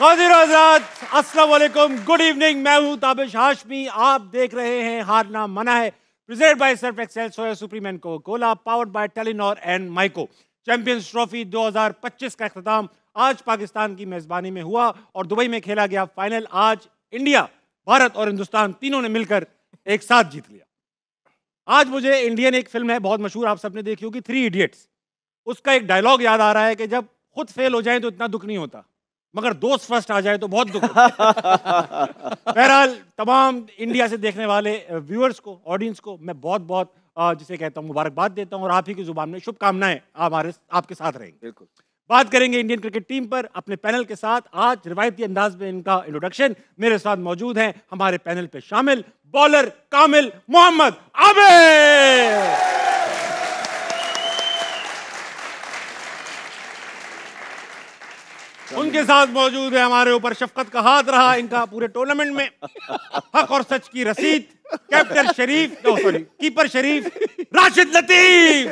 ख़ातिन हज़रात, अस्सलाम वालेकुम, good evening. मैं हूं ताबिश हाशमी। आप देख रहे हैं हारना मना है, presented by Surf Excel, soya supreme and Coca Cola, powered by Telenor and Myco. Champions trophy 2025 का इख्तिताम आज पाकिस्तान की मेजबानी में हुआ और दुबई में खेला गया फाइनल। आज इंडिया, भारत और हिंदुस्तान तीनों ने मिलकर एक साथ जीत लिया। आज मुझे इंडियन एक फिल्म है बहुत मशहूर, आप सबने देखी होगी, 3 इडियट्स। उसका एक डायलॉग याद आ रहा है कि जब खुद फेल हो जाए तो इतना दुख नहीं होता, मगर दोस्त फर्स्ट आ जाए तो बहुत दुख होता है। बहरहाल तमाम इंडिया से देखने वाले व्यूअर्स को, ऑडियंस को मैं बहुत बहुत जिसे कहता हूँ मुबारकबाद देता हूँ और आप ही की जुबान में शुभकामनाएं आपके साथ रहेंगी। बिल्कुल। बात करेंगे इंडियन क्रिकेट टीम पर अपने पैनल के साथ। आज रिवायती अंदाज में इनका इंट्रोडक्शन। मेरे साथ मौजूद हैं हमारे पैनल पे शामिल बॉलर कामिल मोहम्मद आबिद, उनके साथ मौजूद है हमारे ऊपर शफकत का हाथ रहा इनका पूरे टूर्नामेंट में, हक और सच की रसीद, कैप्टन शरीफ, सॉरी कीपर शरीफ, राशिद लतीफ।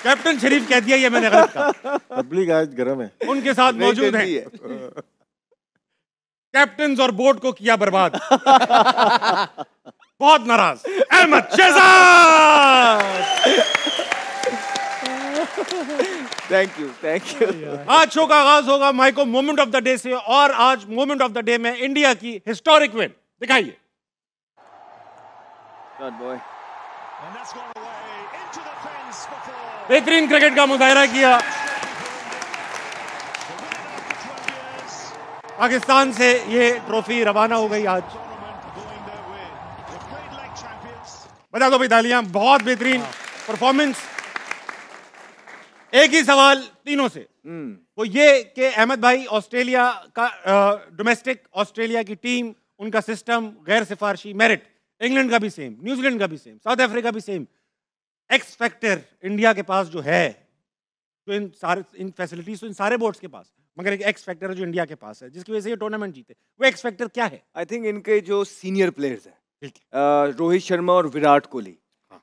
कैप्टन शरीफ कह दिया, ये मैंने गलत कहा। पब्लिक आज गर्म है। उनके साथ मौजूद हैं कैप्टन और बोर्ड को किया बर्बाद, बहुत नाराज, अहमद शहजाद। Thank you. आज शो का आगाज होगा माइको मोमेंट ऑफ द डे से, और आज मोमेंट ऑफ द डे में इंडिया की हिस्टोरिक विन दिखाइए। बेहतरीन क्रिकेट का मुजाहरा किया, पाकिस्तान से ये ट्रॉफी रवाना हो गई आज। बता दो भाई तालियां, बहुत बेहतरीन परफॉर्मेंस। एक ही सवाल तीनों से, वो ये कि अहमद भाई, ऑस्ट्रेलिया का डोमेस्टिक ऑस्ट्रेलिया की टीम, उनका सिस्टम गैर सिफारशी मेरिट, इंग्लैंड का भी सेम, न्यूजीलैंड का भी सेम, साउथ अफ्रीका भी सेम। एक्स फैक्टर इंडिया के पास जो है, तो इन फैसिलिटीज तो इन सारे बोर्ड्स के पास, मगर एक एक्स फैक्टर है जो इंडिया के पास है, जिसकी वजह से ये टूर्नामेंट जीते। वो एक्स फैक्टर क्या है? आई थिंक इनके जो सीनियर प्लेयर्स हैं, रोहित शर्मा और विराट कोहली,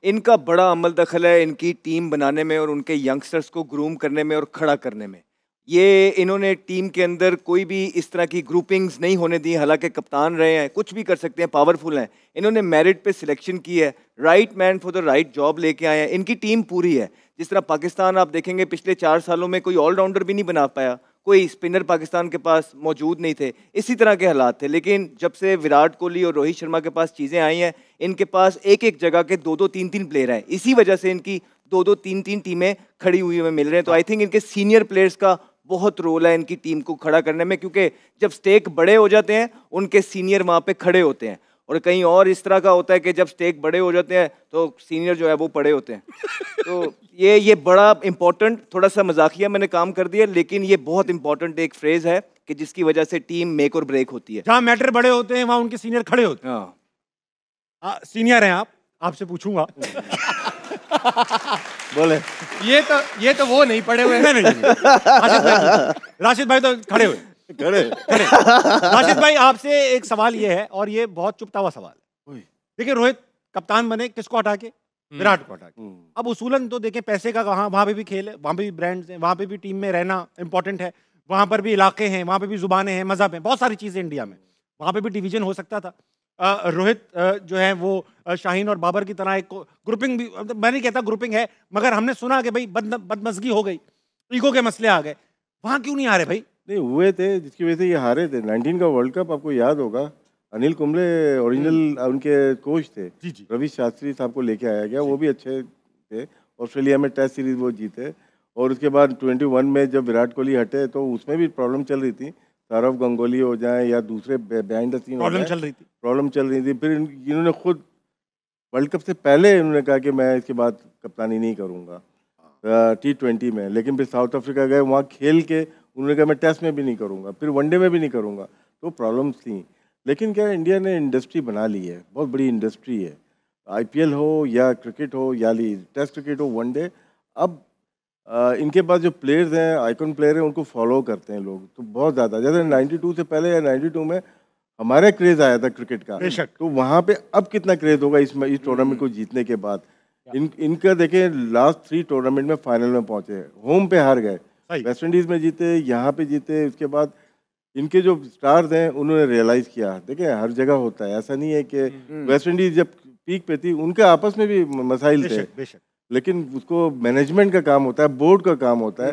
इनका बड़ा अमल दखल है इनकी टीम बनाने में और उनके यंगस्टर्स को ग्रूम करने में और खड़ा करने में। ये इन्होंने टीम के अंदर कोई भी इस तरह की ग्रुपिंग्स नहीं होने दी, हालांकि कप्तान रहे हैं, कुछ भी कर सकते हैं, पावरफुल हैं। इन्होंने मेरिट पे सिलेक्शन की है, right man for the right job लेके आए हैं। इनकी टीम पूरी है। जिस तरह पाकिस्तान आप देखेंगे पिछले 4 सालों में कोई ऑलराउंडर भी नहीं बना पाया, कोई स्पिनर पाकिस्तान के पास मौजूद नहीं थे, इसी तरह के हालात थे। लेकिन जब से विराट कोहली और रोहित शर्मा के पास चीज़ें आई हैं, इनके पास एक एक जगह के 2-2, 3-3 प्लेयर हैं। इसी वजह से इनकी 2-2, 3-3 टीमें खड़ी हुई हमें मिल रहे हैं। तो आई थिंक इनके सीनियर प्लेयर्स का बहुत रोल है इनकी टीम को खड़ा करने में, क्योंकि जब स्टेक बड़े हो जाते हैं उनके सीनियर वहाँ पे खड़े होते हैं। और कहीं और इस तरह का होता है कि जब स्टेक बड़े हो जाते हैं तो सीनियर जो है वो पड़े होते हैं। तो ये बड़ा इंपॉर्टेंट, थोड़ा सा मजाकिया मैंने काम कर दिया, लेकिन ये बहुत इंपॉर्टेंट एक फ्रेज है कि जिसकी वजह से टीम मेक और ब्रेक होती है। जहाँ मैटर बड़े होते हैं वहाँ उनके सीनियर खड़े होते हैं। हाँ, सीनियर हैं आप, आपसे पूछूंगा। बोले ये तो वो नहीं पड़े हुए हैं। राशिद भाई तो खड़े हुए। राशिद भाई, आपसे एक सवाल ये है, और ये बहुत चुपता हुआ सवाल है। देखिए, रोहित कप्तान बने किसको हटा के? विराट को हटा के। अब उसूलन तो देखें पैसे का वहां पे भी खेल है, वहां पे भी ब्रांड्स हैं, वहां पे भी टीम में रहना इंपॉर्टेंट है, वहां पर भी इलाके हैं, वहां पे भी जुबानें हैं, मजहब हैं, बहुत सारी चीजें इंडिया में। वहां पे भी डिवीजन हो सकता था। रोहित जो है वो शाहीन और बाबर की तरह एक ग्रुपिंग भी, मैं नहीं कहता ग्रुपिंग है, मगर हमने सुना कि भाई बदमजगी हो गई, ईगो के मसले आ गए। वहां क्यों नहीं आ रहे भाई? नहीं हुए थे, जिसकी वजह से ये हारे थे। 19 का वर्ल्ड कप आपको याद होगा, अनिल कुंबले ओरिजिनल उनके कोच थे। जी। रवि शास्त्री साहब को लेके आया गया, वो भी अच्छे थे। ऑस्ट्रेलिया में टेस्ट सीरीज वो जीते, और उसके बाद 21 में जब विराट कोहली हटे तो उसमें भी प्रॉब्लम चल रही थी। सौरव गंगोली हो जाए या दूसरे बिहाइंड द सीन प्रॉब्लम चल रही थी। फिर इन्होंने खुद वर्ल्ड कप से पहले इन्होंने कहा कि मैं इसके बाद कप्तानी नहीं करूँगा T20 में। लेकिन फिर साउथ अफ्रीका गए, वहाँ खेल के उन्होंने कहा मैं टेस्ट में भी नहीं करूँगा, फिर वनडे में भी नहीं करूँगा। तो प्रॉब्लम्स थी। लेकिन क्या इंडिया ने इंडस्ट्री बना ली है, बहुत बड़ी इंडस्ट्री है। IPL हो या क्रिकेट हो या टेस्ट क्रिकेट हो, वनडे, अब इनके पास जो प्लेयर्स हैं, आइकॉन प्लेयर हैं, उनको फॉलो करते हैं लोग तो बहुत ज़्यादा। जैसे 92 से पहले या 92 में हमारा क्रेज़ आया था क्रिकेट का, बेशक, तो वहाँ पे अब कितना क्रेज़ होगा इस टूर्नामेंट को जीतने के बाद। इनका देखें, लास्ट 3 टूर्नामेंट में फाइनल में पहुँचे, होम पे हार गए, सही। वेस्ट इंडीज में जीते, यहाँ पे जीते, उसके बाद इनके जो स्टार्स हैं उन्होंने रियलाइज किया। देखिए हर जगह होता है, ऐसा नहीं है कि वेस्ट इंडीज जब पीक पे थी उनके आपस में भी मसाइल थे, बेशक बेशक। लेकिन उसको मैनेजमेंट का काम होता है, बोर्ड का काम होता है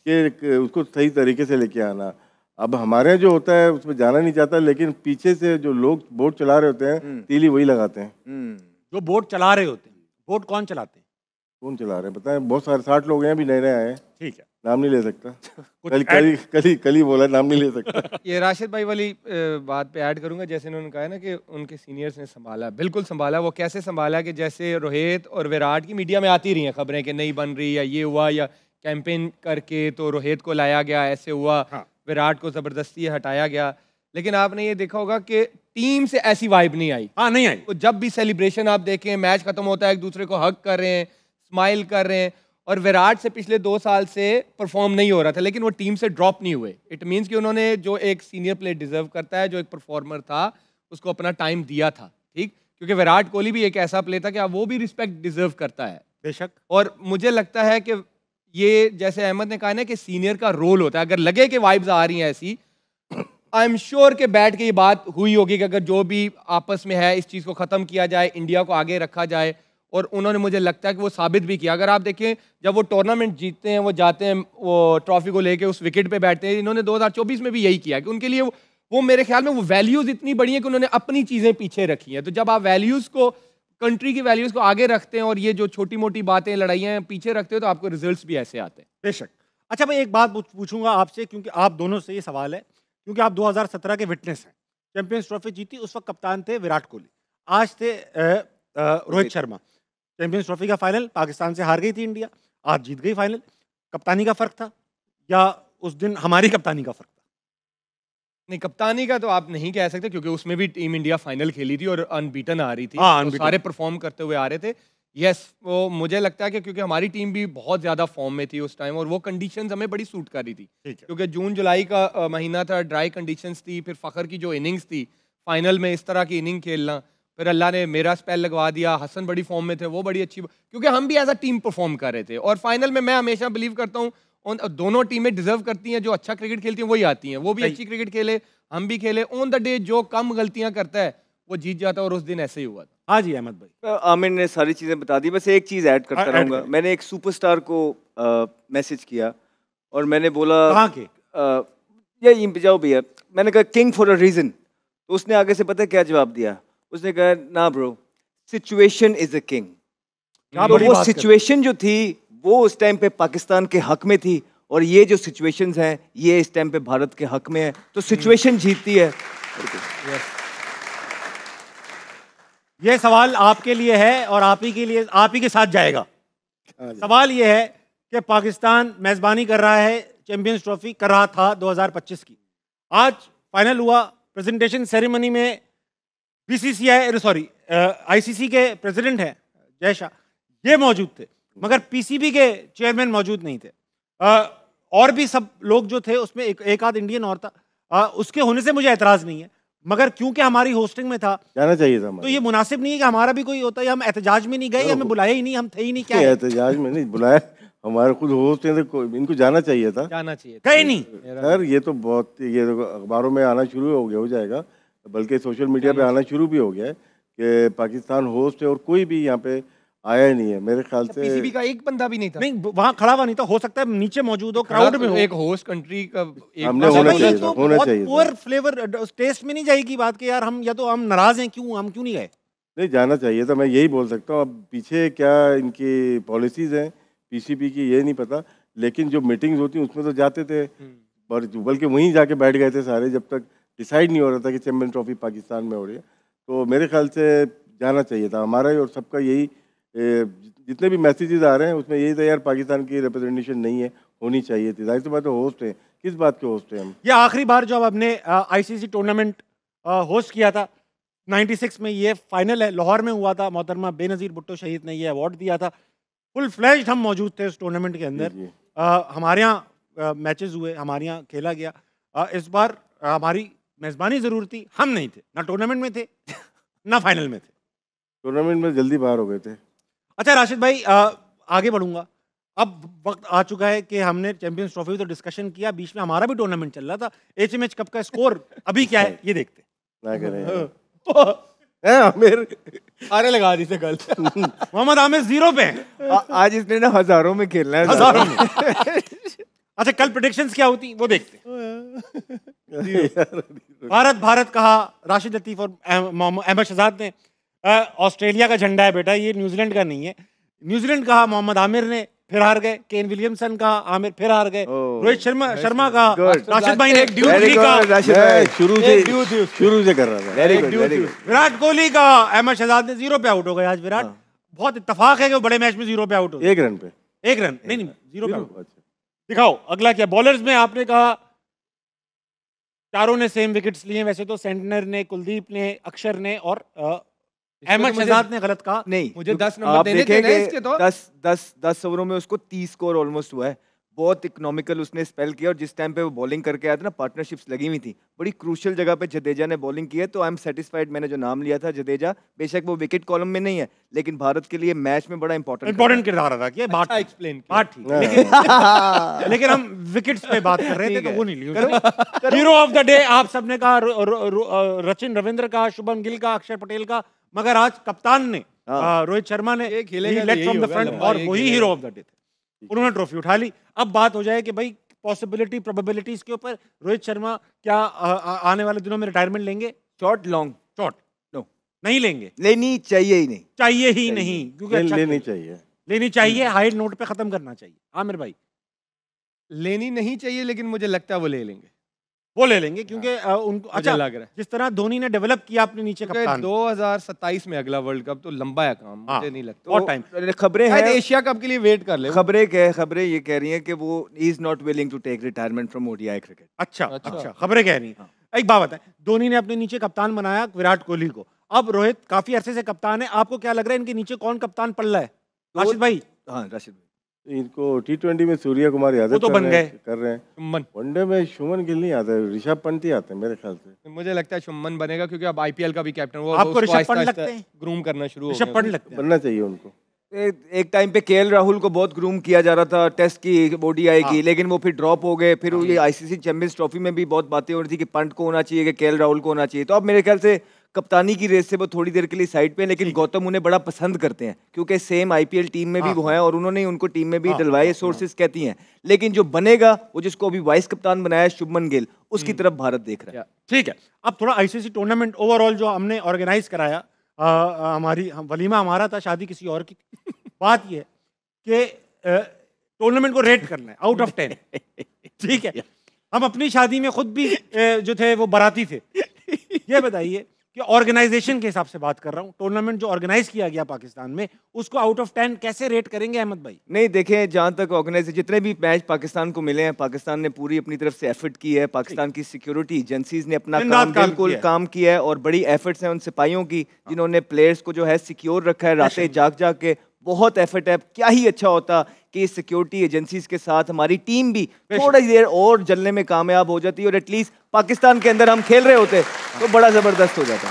कि उसको सही तरीके से लेके आना। अब हमारे यहाँ जो होता है उसमें जाना नहीं चाहता, लेकिन पीछे से जो लोग बोर्ड चला रहे होते हैं तीली वही लगाते हैं। जो बोर्ड चला रहे होते हैं, बोर्ड कौन चलाते हैं? कौन चला रहे हैं बताएं? बहुत सारे 60 लोग हैं, अभी नए नए आए हैं, ठीक है, नाम नहीं ले सकता। कुछ कल ही बोला, नाम नहीं ले सकता। ये राशिद भाई वाली बात पे ऐड करूंगा, जैसे उन्होंने कहा है ना कि उनके सीनियर्स ने संभाला, बिल्कुल संभाला। वो कैसे संभाला कि जैसे रोहित और विराट की मीडिया में आती रही हैं खबरें कि नहीं बन रही, या ये हुआ, या कैंपेन करके तो रोहित को लाया गया, ऐसे हुआ, हाँ। विराट को ज़बरदस्ती हटाया गया। लेकिन आपने ये देखा होगा कि टीम से ऐसी वाइब नहीं आई। हाँ, नहीं आई। तो जब भी सेलिब्रेशन आप देखें, मैच खत्म होता है, एक दूसरे को हग कर रहे हैं, स्माइल कर रहे हैं। और विराट से पिछले 2 साल से परफॉर्म नहीं हो रहा था, लेकिन वो टीम से ड्रॉप नहीं हुए। इट मीन्स कि उन्होंने जो एक सीनियर प्लेयर डिजर्व करता है, जो एक परफॉर्मर था, उसको अपना टाइम दिया था, ठीक। क्योंकि विराट कोहली भी एक ऐसा प्लेयर था कि वो भी रिस्पेक्ट डिजर्व करता है, बेशक। और मुझे लगता है कि ये जैसे अहमद ने कहा ना कि सीनियर का रोल होता है, अगर लगे कि वाइब्स आ रही हैं ऐसी, आई एम श्योर कि बैठ के ये बात हुई होगी कि अगर जो भी आपस में है इस चीज़ को ख़त्म किया जाए, इंडिया को आगे रखा जाए। और उन्होंने, मुझे लगता है कि वो साबित भी किया। अगर आप देखें जब वो टूर्नामेंट जीतते हैं, वो जाते हैं, वो ट्रॉफी को लेके उस विकेट पे बैठते हैं, इन्होंने 2024 में भी यही किया कि उनके लिए वो मेरे ख्याल में वो वैल्यूज़ इतनी बड़ी हैं कि उन्होंने अपनी चीज़ें पीछे रखी हैं। तो जब आप वैल्यूज़ को, कंट्री की वैल्यूज़ को आगे रखते हैं और ये जो छोटी मोटी बातें, लड़ाइयाँ पीछे रखते हो, तो आपको रिजल्ट्स भी ऐसे आते हैं। बेशक। अच्छा, मैं एक बात पूछूंगा आपसे, क्योंकि आप दोनों से ये सवाल है, क्योंकि आप 2017 के विटनेस हैं। चैंपियंस ट्रॉफी जीती, उस वक्त कप्तान थे विराट कोहली, आज थे रोहित शर्मा। चैंपियंस ट्रॉफी का फाइनल पाकिस्तान से हार गई थी इंडिया, आज जीत गई फाइनल। कप्तानी का फर्क था या उस दिन हमारी कप्तानी का फर्क था? नहीं, कप्तानी का तो आप नहीं कह सकते, क्योंकि उसमें भी टीम इंडिया फाइनल खेली थी और अनबीटन आ रही थी। हाँ, तो सारे परफॉर्म करते हुए आ रहे थे। यस, वो मुझे लगता है कि क्योंकि हमारी टीम भी बहुत ज़्यादा फॉर्म में थी उस टाइम, और वो कंडीशंस हमें बड़ी सूट कर रही थी, क्योंकि जून जुलाई का महीना था, ड्राई कंडीशंस थी। फिर फ़खर की जो इनिंग्स थी फाइनल में, इस तरह की इनिंग खेलना, फिर अल्लाह ने मेरा स्पेल लगवा दिया, हसन बड़ी फॉर्म में थे, वो बड़ी अच्छी, क्योंकि हम भी एज अ टीम परफॉर्म कर रहे थे। और फाइनल में मैं हमेशा बिलीव करता हूँ उन दोनों टीमें डिजर्व करती हैं, जो अच्छा क्रिकेट खेलती हैं वही आती हैं। वो भी अच्छी क्रिकेट खेले, हम भी खेले। ऑन द डे जो कम गलतियां करता है वो जीत जाता है, और उस दिन ऐसे ही हुआ था। हाँ जी अहमद भाई। आमिर ने सारी चीज़ें बता दी, बस एक चीज़ ऐड करता रहूँगा। मैंने एक सुपरस्टार को मैसेज किया और मैंने बोला, कहाँ के? ये जाओ भैया, मैंने कहा किंग फॉर अ रीज़न। तो उसने आगे से पता है क्या जवाब दिया? उसने कहा ना bro, situation is a king. तो वो सिचुएशन जो थी वो उस टाइम पे पाकिस्तान के हक में थी, और ये जो सिचुएशंस हैं ये इस टाइम पे भारत के हक में है। तो सिचुएशन जीतती है। ये सवाल आपके लिए है और आप ही के लिए, आप ही के साथ जाएगा। सवाल ये है कि पाकिस्तान मेजबानी कर रहा है, चैंपियंस ट्रॉफी कर रहा था 2025 की। आज फाइनल हुआ, प्रेजेंटेशन सेरेमनी में आईसीसी के प्रेसिडेंट हैं जय शाह, ये मौजूद थे, मगर पीसीबी के चेयरमैन मौजूद नहीं थे। और भी सब लोग जो थे उसमें एक आध इंडियन और था। उसके होने से मुझे एतराज़ नहीं है, मगर क्योंकि हमारी होस्टिंग में था, जाना चाहिए था। तो ये मुनासिब नहीं है कि हमारा भी कोई होता है। हम एहतजाज में नहीं गए, हमें बुलाया ही नहीं, हम थे ही नहीं। क्या एहतजाज में नहीं बुलाया, हमारे खुद होस्ट हैं, तो इनको जाना चाहिए था। जाना चाहिए कहीं नहीं सर, ये तो बहुत, ये अखबारों में आना शुरू हो जाएगा, बल्कि सोशल मीडिया पे आना शुरू भी हो गया है कि पाकिस्तान होस्ट है, और कोई भी यहाँ पे आया ही नहीं है मेरे ख्याल से। पीसीबी का एक बंदा भी नहीं था। नहीं, वहाँ खड़ा हुआ नहीं था। हो सकता है नीचे मौजूद हो, क्राउड में हो। एक होस्ट कंट्री का हमने होना चाहिए था, होना चाहिए था। पुअर फ्लेवर टेस्ट में नहीं जाएगी बात कि यार हम, या तो हम नाराज हैं, हम क्यों नहीं गए? नहीं, जाना चाहिए था, मैं यही बोल सकता हूँ। अब पीछे क्या इनकी पॉलिसीज हैं पीसीबी की, ये नहीं पता, लेकिन जो मीटिंग्स होती उसमें तो जाते थे, बल्कि वहीं जाके बैठ गए थे सारे, जब तक डिसाइड नहीं हो रहा था कि चैंपियन ट्रॉफी पाकिस्तान में हो रही है। तो मेरे ख्याल से जाना चाहिए था हमारा ही, और सबका यही, जितने भी मैसेजेस आ रहे हैं उसमें यही था यार, पाकिस्तान की रिप्रेजेंटेशन नहीं है, होनी चाहिए थी। जाहिर सी बात है, होस्ट है, किस बात के होस्ट हैं हम? ये आखिरी बार जब हमने आईसीसी टूर्नामेंट होस्ट किया था 96 में, ये फाइनल है लाहौर में हुआ था। मोहतरमा बेनज़ीर भुट्टो शहीद ने ये अवार्ड दिया था। फुल फ्लैश्ड हम मौजूद थे उस टूर्नामेंट के अंदर। हमारे यहाँ मैचेस हुए, हमारे यहाँ खेला गया। इस बार हमारी मेज़बानी ज़रूर थी, हम नहीं थे, ना टूर्नामेंट में थे ना फाइनल में थे। टूर्नामेंट में जल्दी बाहर हो गए थे। अच्छा राशिद भाई, आगे बढ़ूंगा। अब वक्त आ चुका है कि हमने चैंपियंस ट्रॉफी तो डिस्कशन किया, बीच में हमारा भी टूर्नामेंट चल रहा था। HMH कप का स्कोर अभी क्या है ये देखते ना करें आमिर अरे लगा दी थे कल। मोहम्मद आमिर 0 पे हैं। आज इसने ना हजारों में खेलना है, हजारों में। अच्छा, कल प्रेडिक्शंस क्या होती वो देखते। भारत कहा राशिद लतीफ और अहमद शहजाद ने। ऑस्ट्रेलिया का झंडा है बेटा, ये न्यूजीलैंड का नहीं है। न्यूजीलैंड कहा मोहम्मद आमिर ने, फिर हार गए। केन विलियमसन कहा आमिर, फिर हार गए। रोहित शर्मा का राशिद भाई ने शुरू से कर रहा था। Very good, very good. Virat Kohli का अहमद शहजाद ने 0 पे आउट हो गए आज। विराट बहुत इत्तेफाक है कि वो बड़े मैच में 0 पे आउट हो। 1 रन पे, 1 रन नहीं 0 पे आउट। दिखाओ अगला क्या। बॉलर्स में आपने कहा चारों ने सेम विकेट्स लिए। वैसे तो सेंटनर ने, कुलदीप ने, अक्षर ने और अहमद शहजाद ने गलत कहा। नहीं, मुझे 10 नंबर देने थे ना इसके तो। 10 ओवरों में उसको 30 स्कोर ऑलमोस्ट हुआ है। बहुत इकोनॉमिकल उसने स्पेल किया, और जिस टाइम पे वो बॉलिंग करके आया था ना, पार्टनरशिप्स लगी हुई थी। बड़ी क्रूशियल जगह पे जडेजा ने बॉलिंग की है, तो आई एम सेटिस्फाइड। मैंने जो नाम लिया था जडेजा, बेशक वो विकेट कॉलम में नहीं है, लेकिन भारत के लिए मैच में बड़ा इंपॉर्टेंट किरदार अदा किया। बात एक्सप्लेन बात ठीक, लेकिन हम विकेट्स पे बात कर रहे थे तो वो नहीं लिया। हीरो ऑफ द डे आप सबने कहा सचिन रविंद्र का, शुभम गिल का, अक्षर पटेल का, मगर आज कप्तान ने रोहित शर्मा ने लेट फ्रॉम द फ्रंट और वही हीरो ऑफ द डे थे। उन्होंने ट्रॉफी उठा ली। अब बात हो जाए कि भाई पॉसिबिलिटी प्रोबेबिलिटीज के ऊपर, रोहित शर्मा क्या आने वाले दिनों में रिटायरमेंट लेंगे? शॉर्ट लॉन्ग शॉर्ट नो, नहीं लेंगे। लेनी चाहिए ही नहीं, चाहिए ही नहीं, क्योंकि अच्छा लेनी चाहिए, हाई नोट पे खत्म करना चाहिए। आमिर भाई लेनी नहीं चाहिए, लेकिन मुझे लगता है वो ले लेंगे। वो ले लेंगे क्योंकि उनको अच्छा लग रहा है जिस तरह धोनी ने डेवलप किया अपने नीचे कप्तान। 2027 में अगला वर्ल्ड कप तो लंबा है काम, मुझे नहीं लगता। और टाइम खबरें हैं एशिया कप के लिए वेट कर ले। खबरें ये कह रही हैं कि वो is not willing to take retirement from ODI cricket. अच्छा खबरें कह रही हैं। एक बात बताएं, धोनी ने अपने नीचे कप्तान बनाया विराट कोहली को। अब रोहित काफी अरसे से कप्तान है, आपको क्या लग रहा है इनके नीचे कौन कप्तान पड़ रहा है? राशिद भाई। हाँ राशिद भाई। इनको T20 में सूर्य कुमार यादव तो बन गए कर रहे हैं। वनडे में शुभमन गिल नहीं आता, ऋषभ पंत ही आते हैं मेरे ख्याल से। मुझे लगता है शुभमन बनेगा, क्योंकि अब IPL का भी कैप्टन वो आपको ऋषभ पंत लगते हैं? ग्रूम करना शुरू हो ऋषभ पंत लगते हैं, बनना चाहिए उनको। एक टाइम पे KL राहुल को बहुत ग्रूम किया जा रहा था टेस्ट की, ODI की, लेकिन वो फिर ड्रॉप हो गए। फिर ये ICC चैंपियंस ट्रॉफी में भी बहुत बातें हो रही थी कि पंत को होना चाहिए, कि KL राहुल को होना चाहिए। तो अब मेरे ख्याल से कप्तानी की रेस से वो थोड़ी देर के लिए साइड पे, लेकिन गौतम उन्हें बड़ा पसंद करते हैं, क्योंकि सेम IPL टीम में भी वो हैं और उन्होंने उनको टीम में भी डलवाए, सोर्सेज कहती हैं। लेकिन जो बनेगा, वो जिसको अभी वाइस कप्तान बनाया है शुभमन गिल, उसकी तरफ भारत देख रहा है। ठीक है, अब थोड़ा ICC टूर्नामेंट ओवरऑल जो हमने ऑर्गेनाइज कराया, हमारी वलीमा हमारा था, शादी किसी और की। बात ये है कि टूर्नामेंट को रेट करना है आउट ऑफ 10। ठीक है, हम अपनी शादी में खुद भी जो थे वो बाराती थे। ये बताइए कि ऑर्गेनाइजेशन के हिसाब से बात कर रहा हूँ, टूर्नामेंट जो ऑर्गेनाइज किया गया पाकिस्तान में, उसको आउट ऑफ 10 कैसे रेट करेंगे अहमद भाई? नहीं देखें, जहाँ तक ऑर्गेनाइजेशन, जितने भी मैच पाकिस्तान को मिले हैं, पाकिस्तान ने पूरी अपनी तरफ से एफर्ट की है। पाकिस्तान की सिक्योरिटी एजेंसीज ने अपना काम बिल्कुल काम किया है, और बड़ी एफर्ट्स हैं उन सिपाहियों की जिन्होंने प्लेयर्स को जो है सिक्योर रखा है, रातें जाग के। बहुत एफर्ट है। क्या ही अच्छा होता कि सिक्योरिटी एजेंसीज के साथ हमारी टीम भी थोड़ी देर और जलने में कामयाब हो जाती, और एटलीस्ट पाकिस्तान के अंदर हम खेल रहे होते तो बड़ा जबरदस्त हो जाता।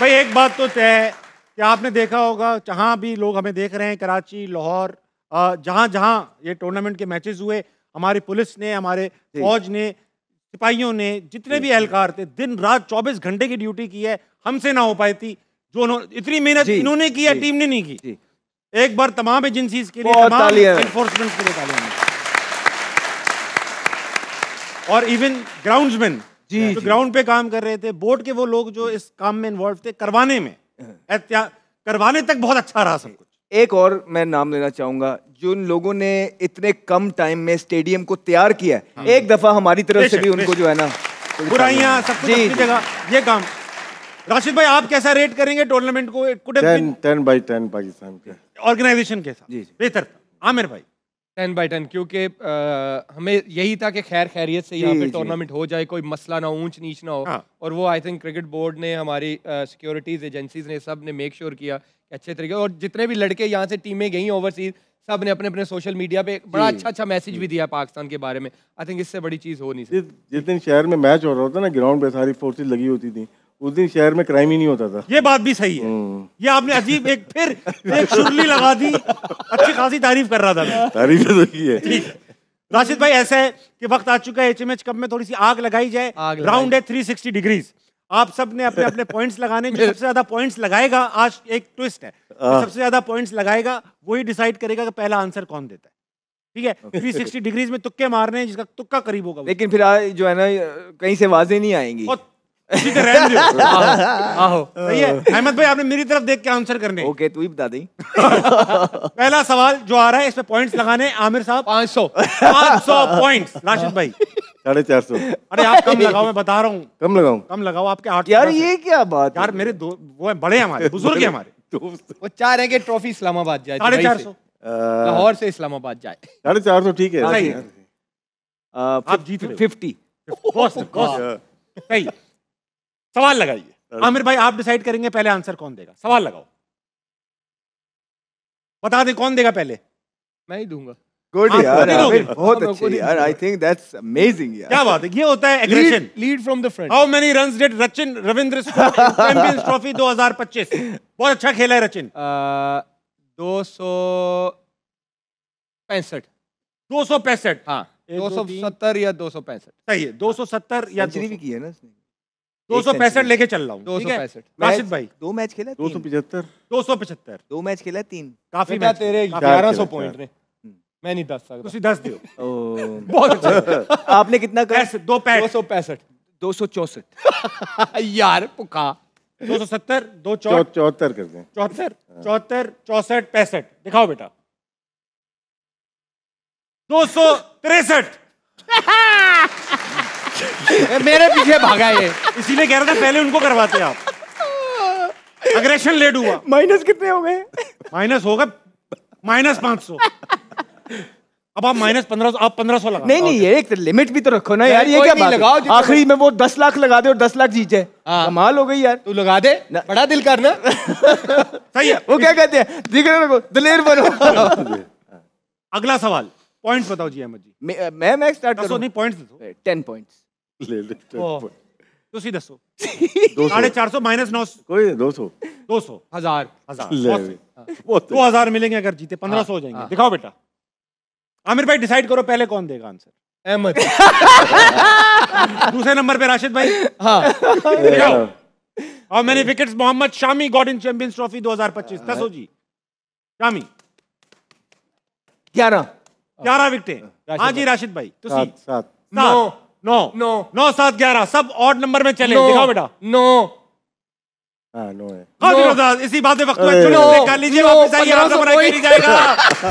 भाई एक बात तो तय है कि आपने देखा होगा, जहां भी लोग हमें देख रहे हैं, कराची, लाहौर, जहां जहां ये टूर्नामेंट के मैचेस हुए, हमारी पुलिस ने, हमारे फौज ने, सिपाहियों ने, जितने भी एहलकार थे, दिन रात 24 घंटे की ड्यूटी की है। हमसे ना हो पाई थी जो इतनी मेहनत इन्होंने की है, टीम ने नहीं की। एक बार तमाम एजेंसीज के लिए, तमाम एनफोर्समेंट के लिए तालियां। और इवन ग्राउंड्समैन जो ग्राउंड पे काम कर रहे थे, बोर्ड के वो लोग जो इस काम में इन्वॉल्व थे, करवाने में, करवाने तक बहुत अच्छा रहा सब कुछ। एक और मैं नाम लेना चाहूंगा, जिन लोगों ने इतने कम टाइम में स्टेडियम को तैयार किया है, एक दफा हमारी तरफ से भी उनको जो है ना, बुराइयां सब कुछ अपनी जगह, ये काम। राशिद भाई आप कैसा रेट करेंगे टूर्नामेंट को? 10/10 पाकिस्तान के ऑर्गेनाइजेशन के साथ बेहतर था। आमिर भाई 10/10, क्योंकि हमें यही था कि खैर खैरियत से यहाँ पे टूर्नामेंट हो जाए, कोई मसला ना, ऊंच नीच ना हो। और वो आई थिंक क्रिकेट बोर्ड ने, हमारी सिक्योरिटीज एजेंसीज ने, सब ने मेक श्योर किया कि अच्छे तरीके। और जितने भी लड़के यहाँ से टीमें गई ओवरसीज, सब ने अपने अपने सोशल मीडिया पे बड़ा अच्छा मैसेज भी दिया पाकिस्तान के बारे में। आई थिंक इससे बड़ी चीज़ हो नहीं सकती। जिस दिन शहर में मैच हो रहा होता ना, ग्राउंड पे सारी फोर्सेज लगी होती थी, उस दिन शहर में क्राइम ही नहीं होता था। ये बात भी सही है। ये आपने अजीब एक फिर एक शुरली लगा दी। अच्छी खासी तारीफ कर रहा था मैं। तारीफ तो की है। ठीक है राशिद भाई, ऐसा है कि वक्त आ चुका है एचएमएच कप में थोड़ी सी आग लगाई जाए। राउंड है 360 डिग्रीज। आप सब ने अपने अपने पॉइंट्स लगाने। जो सबसे ज्यादा पॉइंट्स लगाएगा, आज एक ट्विस्ट है, जो सबसे ज्यादा पॉइंट्स लगाएगा वही डिसाइड करेगा कि पहला आंसर कौन देता है। ठीक है 360 डिग्रीज में तुक्के मारने हैं, जिसका तुक्का करीब होगा। लेकिन फिर जो है ना कहीं से आवाजें नहीं आएंगी। आहो सही है। अहमद भाई आपने मेरी तरफ देख के आंसर करने। ओके तू ही बता दे। पहला सवाल जो आ रहा है इसमें पॉइंट्स लगाने। आमिर साहब 500 पॉइंट्स। राशिद भाई 450। अरे आप कम लगाओ, मैं बता रहा हूँ कम लगाऊं? कम लगाओ। आपके 800 यार ये क्या बात यार मेरे दो वो है, बड़े हमारे बुजुर्ग हैं हमारे। वो चाह रहे हैं कि ट्रॉफी इस्लामाबाद जाए, 450। लाहौर से इस्लामाबाद जाए। 450 ठीक है। सही है। आप जीत रहे हो। 50। सही। सवाल लगाइए। आमिर भाई आप डिसाइड करेंगे पहले आंसर कौन देगा। सवाल लगाओ, बता दे कौन देगा पहले। मैं ही दूंगा। गुड आप यार, खुद ही दोगे? बहुत अच्छे यार। आई थिंक दैट्स अमेजिंग यार। क्या बात है, ये होता है aggression. Lead from the front. How many runs did Rachin Ravindra score in champions trophy 2025? बहुत अच्छा खेला है रचिन। 265। 265। हाँ 1, 2, 3 270 या 265। सही है 270 या सेंचुरी भी की है ना इसने। 265 लेके चल रहा हूँ। 265। राशिद भाई 2 मैच खेला है, 275। 275 2 मैच खेला है, 3। काफी बेटा मैच तेरे काफी 1100 खेला, पॉइंट ने, मैं नहीं 10 सकता। तुसी 10 दियो। ओ बहुत अच्छा। आपने कितना कहा? ऐसे 2 पैट 265। 264। यार पुका। 270 2 चौट 74 कर दें। 74 74 64 65। दिखाओ बेटा। 263। मेरे पीछे भागा ये। इसीलिए कह रहा था पहले उनको करवाते आप। अग्रेशन लेट हुआ। माइनस कितने हो गए? माइनस होगा -500। अब आप -1500, आप 1500 लगा। नहीं नहीं, ये एक लिमिट भी तो रखो ना यार। ये कोई क्या नहीं, बात लगाओ है? जितना- आखिरी में वो 10 लाख लगा दे और 10 लाख जीत जाए, हाँ। कमाल हो गई यार। तू लगा दे, बड़ा दिल करना। सही है। वो क्या कहते हैं, जिगर रखो, दिलेर बनो। अगला सवाल, पॉइंट्स बताओ जी अहमद जी। मैं स्टार्ट दसो करूं? नहीं, पॉइंट्स दसो। 10 पॉइंट्स। ले ले। तुसी दसो। 200। 450 -900 कोई नहीं, 200 200 1000। 1000 ले बहुत ले। सही। बहुत 2000 मिलेंगे अगर जीते, 1500 हो जाएंगे। हाँ। दिखाओ बेटा। आमिर भाई डिसाइड करो पहले कौन देगा आंसर। अहमद। दूसरे नंबर पे राशिद भाई। हाँ जाओ। How many wickets Mohammed Shami got in champions trophy 2025? दसो जी। शामी 11। 11 विकेटें। हाँ जी राशिद भाई। तुसी 7 9 9 9 9 7 11 सब ऑड नंबर में चले। दिखाओ बेटा। 9 हाँ 9 है। काफी मजा। इसी बात पे वक्त अरे। कर लीजिए। वापस आइए, आपका बना के नहीं जाएगा।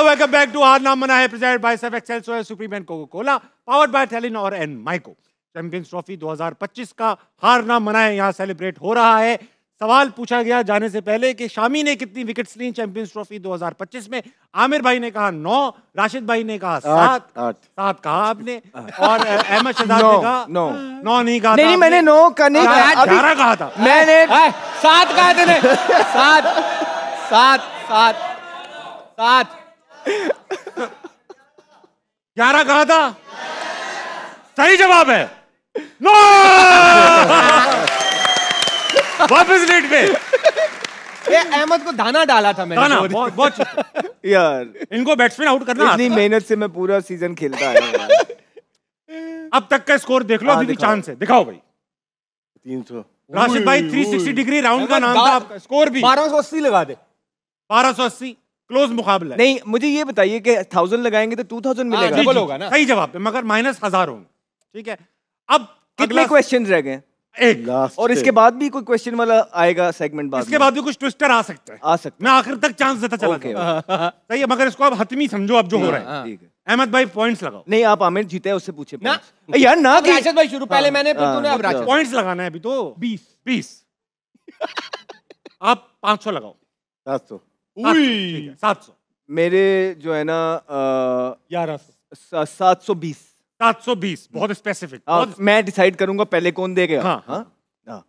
Welcome back to हार ना मना है, presented by Surf Excel, Soya Supreme and Coca-Cola, powered by Telenor and Myco। Champions trophy 2025 का हार ना मना है यहाँ सेलिब्रेट हो रहा है। सवाल पूछा गया जाने से पहले कि शामी ने कितनी विकेट्स ली चैंपियंस ट्रॉफी 2025 में। आमिर भाई ने कहा 9, राशिद भाई ने कहा 7 7 कहा आपने, और अहमद शहजाद ने कहा 9 नहीं कहा। नहीं, मैंने 9 का नहीं कहा, 11 कहा था मैंने 7 कहा तूने। 7 7 7 7 11 कहा था। सही जवाब है 9। वापस लीड पे। ये अहमद को दाना डाला था मैंने। गाना बहुत बहुत यार, इनको बैट्समैन आउट करना इतनी आता है। मेहनत से मैं पूरा सीजन खेलता आया हूं यार। अब तक का स्कोर देख लो, अभी भी दिखाओ। चांस है। दिखाओ भाई। 300। राशिद भाई 360 डिग्री राउंड का नाम था आपका, स्कोर भी 1280 लगा दे। 1280 क्लोज मुकाबला है। नहीं, मुझे ये बताइए कि 1000 लगाएंगे तो 2000 मिलेगा। जी, डबल जी, होगा ना। सही जवाब है, मगर -1000 होंगे। ठीक है, अब कितने क्वेश्चन रह गए? एक। लास्ट और इसके बाद भी कोई क्वेश्चन वाला आएगा सेगमेंट बाद इसके बाद भी कुछ ट्विस्टर आ सकता है। आ सकता मैं आखिर तक चांस देता चला ओके, जाऊंगा। सही है, मगर इसको अब हतमी समझो अब जो हो रहा है। है, ठीक है। अहमद भाई पॉइंट्स लगाओ। नहीं, आप आमिर जीते हैं, उससे पूछे ना। points। यार ना अब कि राशिद भाई शुरू, पहले मैंने फिर तूने, अब राशिद। पॉइंट्स लगाना है अभी तो। 20 आप 500 लगाओ। 700। 700 मेरे जो है ना 1100। 720। 720 बहुत स्पेसिफिक। मैं डिसाइड करूंगा पहले कौन देगा। हाँ, हाँ? हाँ।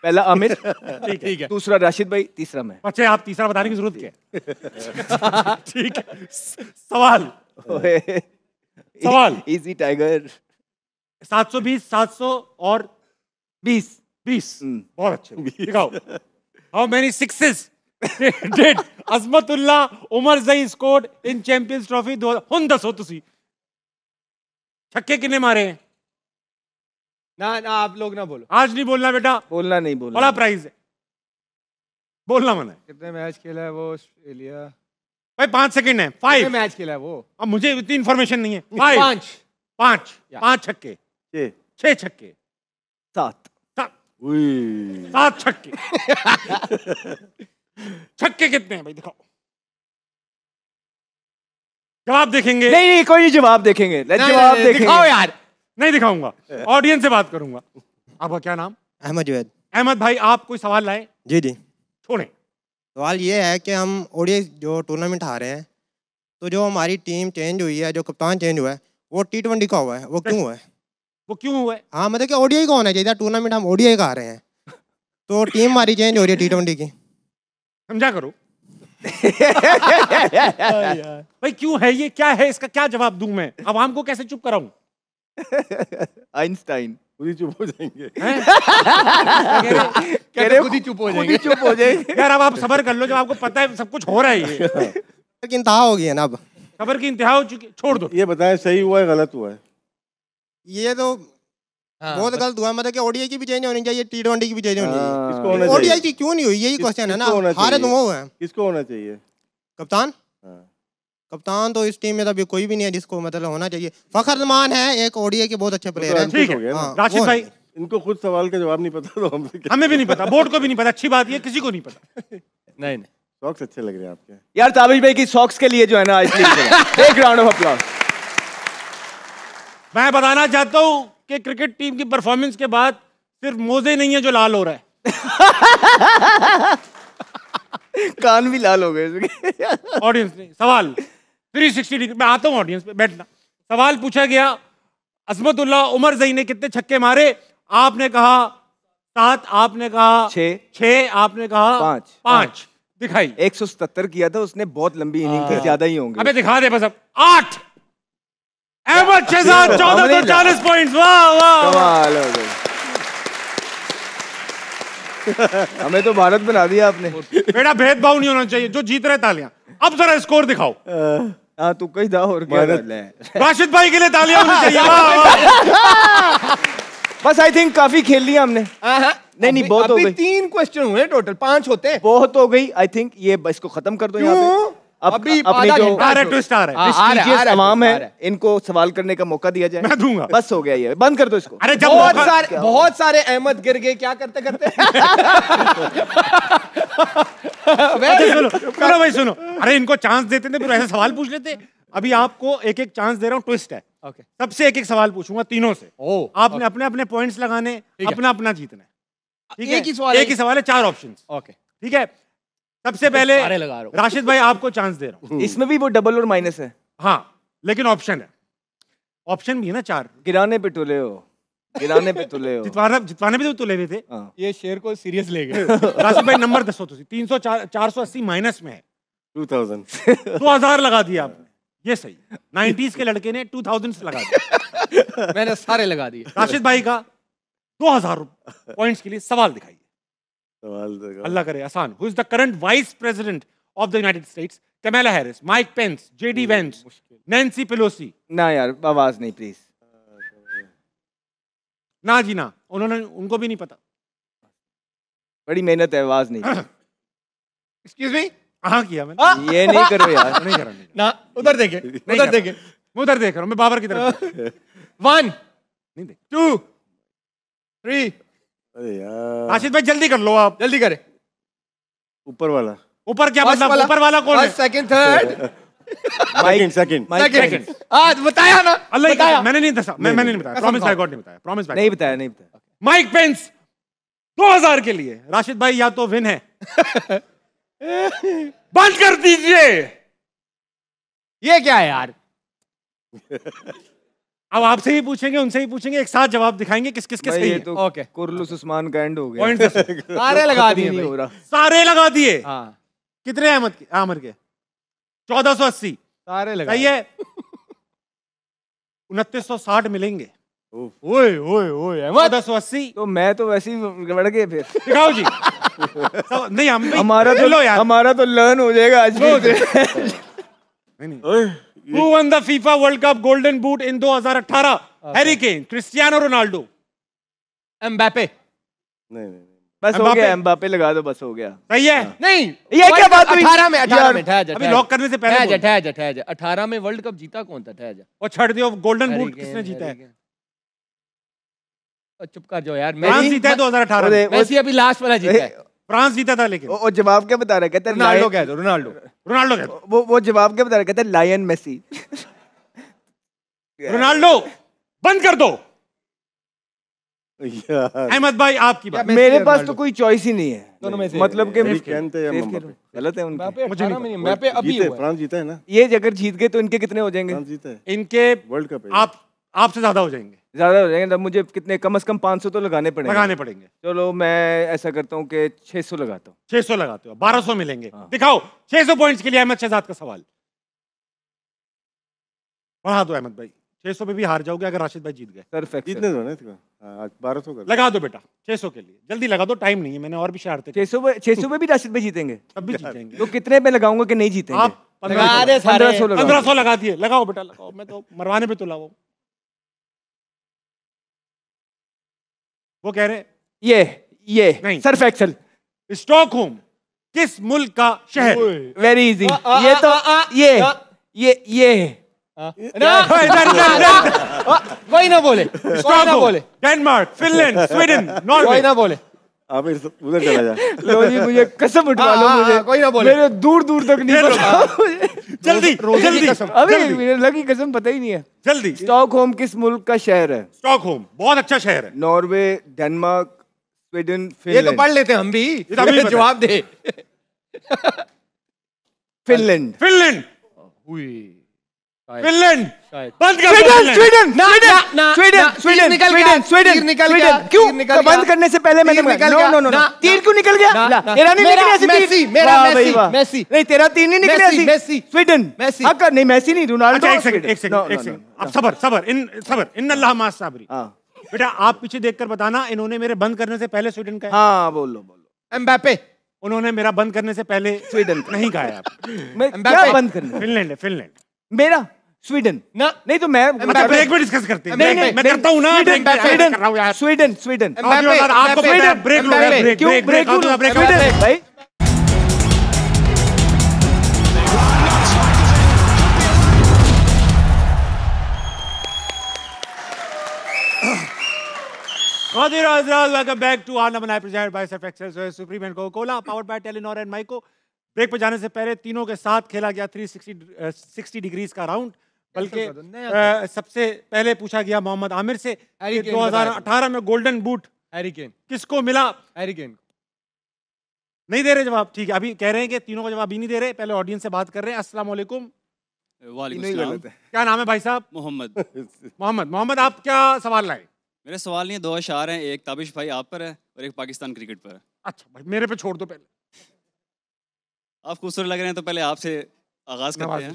पहला आमिर, ठीक है। दूसरा राशिद भाई, तीसरा मैं। बच्चे आप तीसरा बताने की जरूरत क्या है? ठीक है। सवाल सवाल इजी टाइगर। 720, 700 और 20। 20। बहुत अच्छे। दिखाओ। How many sixes did Azmatullah Omarzai scored in champions trophy 2000? हुन दसो तुसी छक्के कितने मारे हैं? ना आप लोग ना बोलो। आज नहीं बोलना बेटा, बोलना नहीं, बोलना। बड़ा प्राइज है, बोलना मना है। कितने मैच खेला है वो ऑस्ट्रेलिया? भाई 5 सेकंड है। 5 कितने मैच खेला है वो? अब मुझे इतनी इंफॉर्मेशन नहीं है। 5 5 या। 5 छक्के, 6 छक्के, 7। 7 छक्के। छक्के कितने हैं भाई दिखाओ, जवाब देखेंगे? नहीं, कोई नहीं जवाब देखेंगे। जवाब देखेंगे। दिखाओ यार। नहीं दिखाऊंगा, ऑडियंस से बात करूंगा। आपका क्या नाम? अहमद जुवैद। अहमद भाई, आप कोई सवाल लाए? जी जी। छोड़ें। सवाल ये है कि हम ओडीआई जो टूर्नामेंट हारे हैं, तो जो हमारी टीम चेंज हुई है, जो कप्तान चेंज हुआ है, वो T20 का हुआ है, वो क्यों हुआ है? वो क्यों हुआ है? हाँ मतलब कि ओडीआई का होना चाहिए था, टूर्नामेंट हम ओडीआई का हारे हैं, तो टीम हमारी चेंज हो रही है T20 की। समझा करो। भाई क्यों है ये, क्या है इसका, क्या जवाब दूं मैं? आवाम को कैसे चुप कराऊं? आइंस्टाइन खुद ही चुप हो जाएंगे। कह रहे खुद ही चुप हो जाएंगे। चुप हो जाएंगे। यार अब आप सबर कर लो, जब आपको पता है सब कुछ हो रहा है ये। लेकिन इंतहा हो गई है ना अब। खबर की इंतहा हो चुकी, छोड़ दो। ये बताएं सही हुआ है गलत हुआ है? ये तो बहुत गलत हुआ है, मतलब कि ओडीआई की भी चेंज होनी चाहिए, T20 की भी चेंज होनी चाहिए। किसको होना ओडीआई चाहिए? की क्यों नहीं हुई, यही क्वेश्चन है ना। किसको होना हारे चाहिए? तो वो है किसको होना चाहिए? कप्तान। हाँ। कप्तान तो इस टीम में अभी कोई भी नहीं है जिसको मतलब होना चाहिए। फखर जमान है एक ओडीआई के बहुत अच्छे प्लेयर तो हैं। ठीक हो गया है। ना। राशिद वो भाई, है। इनको खुद सवाल का जवाब नहीं पता तो हमसे क्या? हमें भी नहीं पता, बोर्ड को भी नहीं पता। अच्छी बात ये किसी को नहीं पता। नहीं सॉक्स अच्छे लग रहे हैं आपके। यार ताबिश भाई की सॉक्स के लिए जो है ना, इसलिए एक राउंड ऑफ अप्लॉज। मैं बताना चाहता हूं कि क्रिकेट टीम की परफॉर्मेंस के बाद सिर्फ मोजे नहीं है जो लाल हो रहा है। कान भी लाल हो गए इसके। ऑडियंस ने सवाल 360 डिग्री, मैं आता हूं ऑडियंस पे, बैठना। सवाल पूछा गया, अजमतुल्लाह उमर जई ने कितने छक्के मारे? आपने कहा 7, आपने कहा 6, आपने कहा 5। दिखाई 177 किया था उसने, बहुत लंबी इनिंग थी, ज्यादा ही होंगे। अबे दिखा दे बस अब। 8 अहमद शहजाद 1440 पॉइंट्स। वाह वाह। कमाल हो गई। हमें तो भारत बना दिया आपने। बेटा भेदभाव नहीं होना चाहिए, जो जीत रहे तालियां। अब जरा स्कोर दिखाओ। हाँ तू कही था और क्या कर ले। राशिद भाई के लिए तालियां होनी चाहिए। वाह वाह। बस आई थिंक काफी खेल लिया हमने। नहीं बहुत हो गई। 3 क्वेश्चन हुए टोटल, 5 होते। बहुत हो गई आई थिंक। ये इसको खत्म कर दो यहाँ पे। अभी अपनी आधा जो घंटा आ रहा है, ट्विस्ट आ रहा है। prestigious अवाम है, इनको सवाल करने का मौका दिया जाए। मैं दूंगा। बस हो गया ये, बंद कर दो इसको। अरे जब बहुत सारे अहमद गिर गए, क्या करते करते। सुनो भाई सुनो, अरे इनको चांस देते थे, फिर ऐसे सवाल पूछ लेते। अभी आपको एक एक चांस दे रहा हूँ, ट्विस्ट है। ओके। सबसे एक एक सवाल पूछूंगा तीनों से। आपने अपने अपने पॉइंट्स लगाने, अपना अपना जीतना है। ठीक है? एक ही सवाल है, 4 ऑप्शंस। ओके ठीक है, सबसे पहले सारे लगा रहा हूं। राशिद भाई आपको चांस दे रहा हूँ। इसमें भी वो डबल और माइनस है। हाँ लेकिन ऑप्शन है, ऑप्शन भी है ना 4। गिराने पे तुले हो, गिराने पे तुले हो। जितवाने भी तो तुले हुए थे। ये शेर को सीरियस ले गए। राशिद भाई नंबर दसो तुसी। 300 480 माइनस में है। 2000 2000 लगा दिया आपने, ये सही। 90s के लड़के ने 2000 लगा दिया। मैंने सारे लगा दिए। राशिद भाई का 2000 पॉइंट्स के लिए सवाल दिखाइए। सवाल देखो। अल्लाह करे आसान। Who is the current vice president of the United States? Kamala Harris, Mike Pence, JD Vance, Nancy Pelosi? ना यार आवाज नहीं प्लीज। ना जी ना, उन्होंने, उनको भी नहीं पता। बड़ी मेहनत है, आवाज नहीं। Excuse me. हाँ किया मैंने। ये नहीं करो यार। नहीं करा, नहीं ना उधर देखे, उधर देखे। मैं उधर देख रहा हूँ, मैं बाबर की तरफ। 1 नहीं देख। 2 3। अरे यार राशिद भाई जल्दी कर लो आप। जल्दी करे। ऊपर वाला। ऊपर क्या मतलब? ऊपर वाला कौन है? Second, third, second. सेकंड। आज बताया ना, अल्लाह ही बताया। कसम, मैंने नहीं दसा, मैंने नहीं बताया। प्रॉमिस बाय गॉड नहीं बताया। प्रॉमिस बाय नहीं बताया, नहीं बताया। माइक पेंस 2000 के लिए। राशिद भाई या तो विन है। बंद कर दीजिए। ये क्या है यार? अब आपसे ही पूछेंगे, उनसे ही पूछेंगे, एक साथ जवाब दिखाएंगे किस किस के भाई सही ये है। तो ओके। कुर्लुस उस्मान का एंड हो गया। पॉइंट सारे लगा दिए नहीं भाई। हो रहा। सारे लगा दिए। हाँ, कितने आमिर के? 1480। सारे लगा सही दिए। है। 2960 मिलेंगे। उफ। ओए ओए ओए अहमद, 1480 तो मैं तो वैसे ही बढ़ गए फिर। दिखाओ जी। नहीं हम भी हमारा तो लर्न हो जाएगा आज लो भी। ओए, Who won the FIFA World Cup Golden Boot in 2018? Harry Kane, Cristiano Ronaldo. Mbappe. नहीं नहीं बस हो एम्बापे। गया, एम्बापे लगा दो, बस हो गया। सही है। नहीं, ये क्या बात हुई? 18 में, 18 में, ठहर जा, अभी ठहर लॉक करने से पहले बोल। ठहर जा। 18 में वर्ल्ड कप जीता कौन था? ठहर जा। और छड़ दियो गोल्डन हैरी बूट केन, किसने जीता हैरी है? केन। चुप कर जाओ यार। फ्रांस मेसी जीता है 2018 में। मेसी अभी लास्ट वाला जीता है। फ्रांस जीता था लेकिन। और जवाब क्या बता रहा है? कहता है रोनाल्डो कह दो, रोनाल्डो। रोनाल्डो कह दो। वो जवाब क्या बता रहा है? कहता है लायन मेसी। रोनाल्डो बंद कर दो। यार अहमद भाई आपकी बात। मेसी मेरे और पास रोनाल्डो। तो कोई चॉइस ही नहीं है। दोनों में से मतलब कि हैरी केन थे या सेफ एम्बापे? गलत है उनका। एम्बापे मुझे नहीं 18 में नहीं, एम्बापे अभी जीते, हुआ है। फ्रांस जीता है ना, ये अगर जीत गए तो इनके कितने हो जाएंगे? फ्रांस जीता है इनके वर्ल्ड कप है। आपसे ज्यादा हो जाएंगे। ज्यादा हो जाएंगे। तब मुझे कितने, कम से कम 500 तो लगाने पड़ेंगे। लगाने पड़ेंगे। चलो मैं ऐसा करता हूँ कि 600 लगाता हूँ। 600 लगाते हो, 1200 मिलेंगे। हाँ। दिखाओ 600 पॉइंट्स के लिए अहमद शहजाद का सवाल। बढ़ा दो अहमद भाई, 600 में भी हार जाओगे अगर राशिद भाई जीत गए। सर जीतने दो ना इसको। आज 1200 कर। लगा दो बेटा 600 के लिए, जल्दी लगा दो, टाइम नहीं है। मैंने और भी शरारतें की, 600 में भी राशिद भाई जीतेंगे? तब भी जीतेंगे। तो कितने पे लगाऊंगा कि नहीं जीतेंगे? आप लगा दे सारे। 1500 लगाओ। 1500 लगा दिए। लगाओ बेटा लगाओ, मैं तो मरवाने पे तो लाओ। वो कह रहे ये नहीं। Surf Excel. स्टॉकहोम किस मुल्क का शहर? Very easy. आ, ये तो आ, ये ना, कोई ना बोले, कोई ना स्टॉकहोम, बोले, डेनमार्क, फिनलैंड, स्वीडन, कोई नॉर्वे। ना बोले। आप उधर चला जा। लो जी, मुझे कसम उठवा लो। मुझे कोई ना बोले। मेरे दूर दूर तक नहीं पता। जल्दी रोजी की कसम। अभी जल्दी। मेरे लगी कसम पता ही नहीं है। जल्दी। स्टॉकहोम किस मुल्क का शहर है? स्टॉकहोम बहुत अच्छा शहर है। नॉर्वे, डेनमार्क, स्वीडन, ये तो फिनलैंड। पढ़ लेते हम भी। तो अभी पता है। जवाब दे। फिनलैंड। फिनलैंड, फिनलैंड शायद। बंद कर दो स्वीडन, फिनलैंड। स्वीडन, ना, स्वीडन, ना, ना, स्वीडन, ना, स्वीडन, तीर निकल स्वीडन, गया, स्वीडन, तीर निकल स्वीडन। गया, क्यों? तीर निकल बंद गया। करने से पहले मैंने तीर निकल नो गया। नो नो ना, तीर क्यों निकल गया? ना, ना। तेरा नहीं मेरा निकला ऐसे मेसी, तीर। मेरा वाह भाई मेसी, वाह। मेसी। नहीं तेरा तीर नहीं निकला मेसी, ऐसे। मेसी। Sweden, Messi. हाँ कर नहीं, मेसी नहीं, रोनाल्डो। अच्छा एक सेकंड, एक नो, सेकंड, एक नो, सेकंड। नो, अब सबर इन अल्लाह मास साबरी। हाँ बेटा आप पीछे देखकर बताना, इन्होंने मेरे बंद करने से पहले स्वीडन का है। हाँ बोलो बोलो। एम्बापे। उन्होंने मेरा बंद करने से पहले स्वीडन नहीं कहा है आप। मैं एम्बापे। क्या बंद करना? फिनलैंड है, फिनलैंड। मेरा स्वीडन ना, नहीं तो मैं अच्छा ब्रेक में डिस्कस करते हैं। नहीं, ब्रेक में- नहीं, मैं नहीं, करता हूँ ना, स्वीडन, ब्रेक में स्वीडन, कर रहा हूँ यार। Sweden, Sweden. आपको एम्बापे, पता है, एम्बापे, ब्रेक लो, एम्बापे। ब्रेक क्यों ब्रेक ब्रेक ब्रेक क्यों? ब्रेक स्वीडन भाई। वेलकम बैक टू आर नमन presented by Surf Excel supreme and Coca Cola powered by Telenor and Myco. Break पे जाने से पहले तीनों के साथ खेला गया 360 डिग्रीज का राउंड। बल्कि सबसे पहले पूछा गया मोहम्मद आमिर से हैरी कि केन 2018 में गोल्डन बूट हैरी केन, किसको मिला? Harry Kane. नहीं दे रहे जवाब, ठीक है। अभी कह रहे हैं कि तीनों का जवाब ही नहीं दे रहे, पहले ऑडियंस से बात कर रहे हैं। अस्सलाम वालेकुम, वालेकुम नहीं सलाम। गलत है। क्या नाम है भाई साहब? मोहम्मद। मोहम्मद आप क्या सवाल लाए? मेरे सवाल नहीं, दो अशार हैं, एक ताबिश भाई आप पर है और एक पाकिस्तान क्रिकेट पर है। अच्छा भाई मेरे पे छोड़ दो पहले। आप खूबसूरत लग रहे हैं तो पहले आपसे आगाज करते नवाज़िश।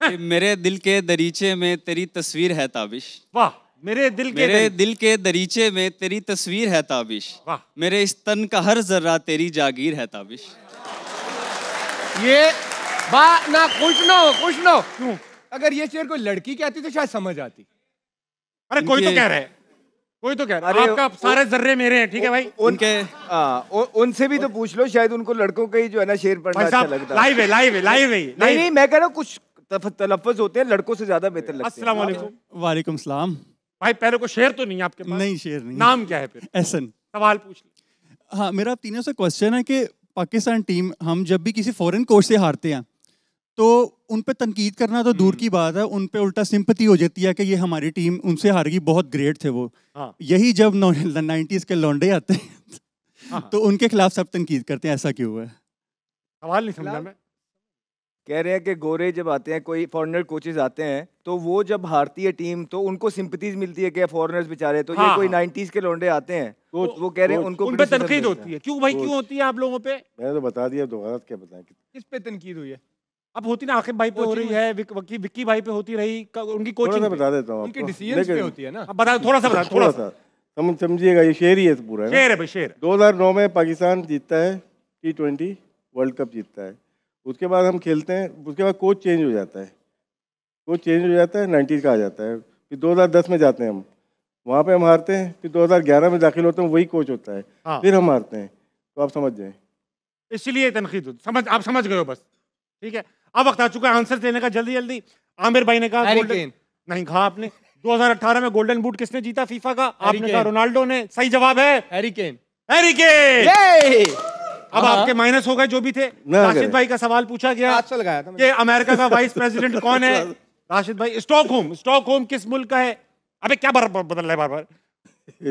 हैं कि मेरे दिल के दरीचे में तेरी तस्वीर है ताबिश। वाह, मेरे दिल के मेरे दिल के दरीचे में तेरी तस्वीर है ताबिश। वाह। मेरे इस तन का हर जर्रा तेरी जागीर है ताबिश। ये बा ना खुश ना हो, खुश ना हो। क्यों? अगर ये शेर कोई लड़की कहती तो शायद समझ आती। अरे कोई तो इनके- कह रहा है, कोई तो कह रहा है। अरे, आपका सारे जर्रे मेरे हैं, ठीक है भाई। उनके उनसे भी तो पूछ लो, शायद उनको लड़कों का ही जो है ना शेर पढ़ना भाई अच्छा साहब लगता है। लाइव है, लाइव है, लाइव है। नहीं नहीं, मैं कह रहा हूँ कुछ तलफ्फुज़ होते हैं लड़कों से ज्यादा बेहतर लगते हैं। अस्सलाम वालेकुम वालेकुम सलाम। भाई, पहले को शेर तो नहीं है आपके पास? नहीं शेर नहीं। नाम क्या है फिर? एहसन। सवाल पूछ ले। हाँ, मेरा आप तीनों से क्वेश्चन है कि पाकिस्तान टीम हम जब भी किसी फॉरेन कोच से हारते हैं तो उन पे तनकीद करना तो दूर की बात है, उन पे उल्टा सिंपैथी हो जाती है कि ये हमारी टीम उनसे हार गई, बहुत ग्रेट थे वो। हाँ। यही जब 90s के लौंडे आते हैं हाँ। तो उनके खिलाफ सब तनकीद करते हैं, ऐसा क्यों है? सवाल नहीं समझा मैं। कह रहे हैं कि गोरे जब आते हैं, कोई फॉरेनर कोचेज आते हैं, तो वो जब हारती है टीम तो उनको सिंपथीज मिलती है कि फॉरेनर्स बेचारे, तो ये कोई 90s के लौंडे आते हैं तो वो कह रहे हैं उनको उन पे तनकीद होती है। क्यों भाई, क्यों होती है आप लोगों पे? मैंने तो बता दिया, दोबारा क्या बताएं? किस पे तनकीद हुई है? अब होती ना आकिब भाई पे हो रही है, विक्की भाई पे होती रही, उनकी कोचिंग बता देता हूँ, उनके डिसीजंस पे होती है ना। अब बता, थोड़ा सा बता, थोड़ा सा समझिएगा, ये शेर ही है पूरा। शेर है भाई, शेर। 2009 में पाकिस्तान जीतता है T20 वर्ल्ड कप जीतता है, उसके बाद हम खेलते हैं, उसके बाद कोच चेंज हो जाता है, 90s का आ जाता है, फिर 2010 में जाते हैं हम, वहाँ पे हम हारते हैं, फिर 2011 में दाखिल होते हैं, वही कोच होता है, फिर हम हारते हैं। तो आप समझ जाएं, इसलिए तनकीद समझ, आप समझ गए हो बस, ठीक है। अब वक्त आ चुका है आंसर देने का, जल्दी जल्दी। आमिर भाई ने कहा नहीं कहा आपने। 2018 में गोल्डन बूट किसने जीता फीफा का? आपने कहा रोनाल्डो ने। सही जवाब है हैरी केन। अब आपके माइनस हो गए जो भी थे। राशिद भाई का सवाल पूछा गया कि अमेरिका का वाइस प्रेसिडेंट कौन है? राशिद भाई, स्टॉकहोम किस मुल्क का है? अबे क्या बदल रहा है बार बार?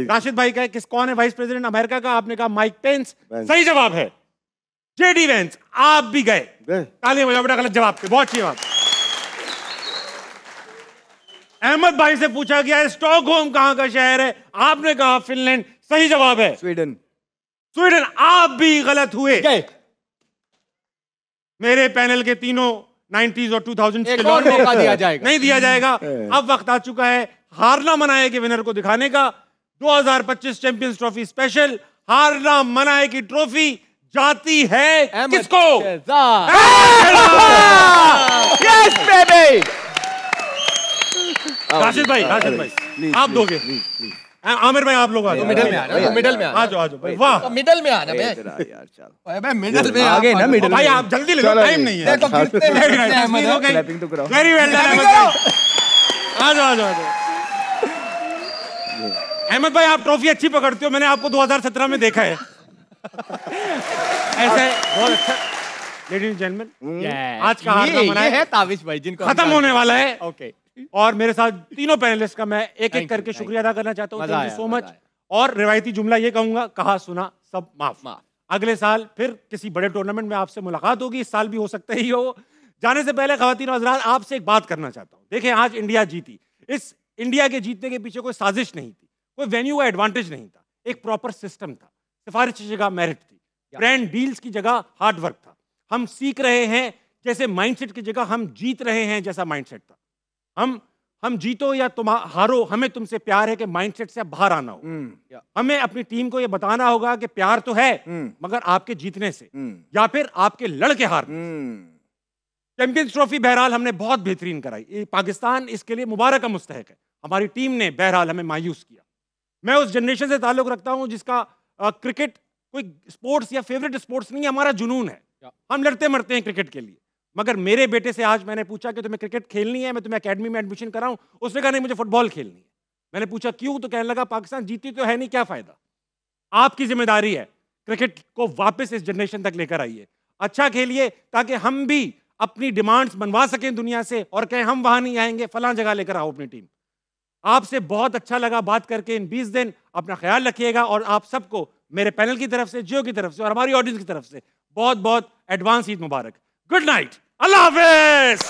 राशिद भाई का कौन है वाइस प्रेसिडेंट अमेरिका का? आपने कहा माइक पेंस। सही जवाब है जेडी वेंस। आप भी गए, तालियां बजाओ बेटा, गलत जवाब थे, बहुत अच्छी बात। अहमद भाई से पूछा गया है स्टॉकहोम कहां का शहर है? आपने कहा फिनलैंड। सही जवाब है स्वीडन। आप भी गलत हुए। मेरे पैनल के तीनों 90s और 2000s के लोग दिया जाएगा नहीं दिया जाएगा। अब वक्त आ चुका है हारना मनाए के विनर को दिखाने का। 2025 चैंपियंस ट्रॉफी स्पेशल हारना मनाए की ट्रॉफी जाती है किसको? Yes baby. राशिद भाई आप दोगे? आमिर भाई आप लोग आ जाओ, मिडिल में आना, मिडिल में आ जाओ भाई। वाह, मिडिल में आना यार चल मैं मिडिल में आगे ना, मिडिल भाई आप जल्दी ले लो, टाइम नहीं है। देखो गिरते हैं क्लैपिंग तो कराओ। वेरी वेल डन अहमद भाई। आ जाओ। अहमद भाई आप ट्रॉफी अच्छी पकड़ते हो, मैंने आपको 2017 में देखा है। ऐसे बहुत अच्छा। लेडीज एंड जेंटलमैन, आज का हारना मनाए है ताविश भाई जिनको खत्म होने वाला है। ओके, और मेरे साथ तीनों पैनलिस्ट का मैं एक एक करके शुक्रिया अदा करना चाहता हूँ। Thank you so much. और रिवायती जुमला ये कहूंगा, कहा सुना सब माफ। अगले साल फिर किसी बड़े टूर्नामेंट में आपसे मुलाकात होगी, इस साल भी हो सकता ही हो। जाने से पहले खवातीन और हज़रात आपसे एक बात करना चाहता हूँ। देखिए आज इंडिया जीती, इस इंडिया के जीतने के पीछे कोई साजिश नहीं थी, कोई वेन्यू का एडवांटेज नहीं था, एक प्रॉपर सिस्टम था। सिफारिश की जगह मेरिट थी, ब्रांड डील्स की जगह हार्ड वर्क था। हम सीख रहे हैं जैसे माइंडसेट की जगह हम जीत रहे हैं जैसा माइंडसेट था। हम जीतो या तुम हारो, हमें तुमसे प्यार है कि माइंडसेट से बाहर आना हो। हमें अपनी टीम को यह बताना होगा कि प्यार तो है मगर आपके जीतने से या फिर आपके लड़के हारने। चैंपियंस ट्रॉफी बहरहाल हमने बहुत बेहतरीन कराई, पाकिस्तान इसके लिए मुबारक का मुस्तहक है। हमारी टीम ने बहरहाल हमें मायूस किया। मैं उस जनरेशन से ताल्लुक रखता हूं जिसका क्रिकेट कोई स्पोर्ट्स या फेवरेट स्पोर्ट्स नहीं है, हमारा जुनून है। हम लड़ते मरते हैं क्रिकेट के लिए। मगर मेरे बेटे से आज मैंने पूछा कि तुम्हें क्रिकेट खेलनी है, मैं तुम्हें एकेडमी में एडमिशन कराऊं? उसने कहा नहीं, मुझे फुटबॉल खेलनी है। मैंने पूछा क्यों? तो कहने लगा पाकिस्तान जीती तो है नहीं, क्या फायदा। आपकी जिम्मेदारी है क्रिकेट को वापस इस जनरेशन तक लेकर आइए, अच्छा खेलिए ताकि हम भी अपनी डिमांड्स बनवा सकें दुनिया से और कहें हम वहां नहीं आएंगे, फलां जगह लेकर आओ अपनी टीम। आपसे बहुत अच्छा लगा बात करके इन 20 दिन। अपना ख्याल रखिएगा और आप सबको मेरे पैनल की तरफ से, जियो की तरफ से और हमारी ऑडियंस की तरफ से बहुत बहुत एडवांस ईद मुबारक। गुड नाइट, अल्लाह हाफिज।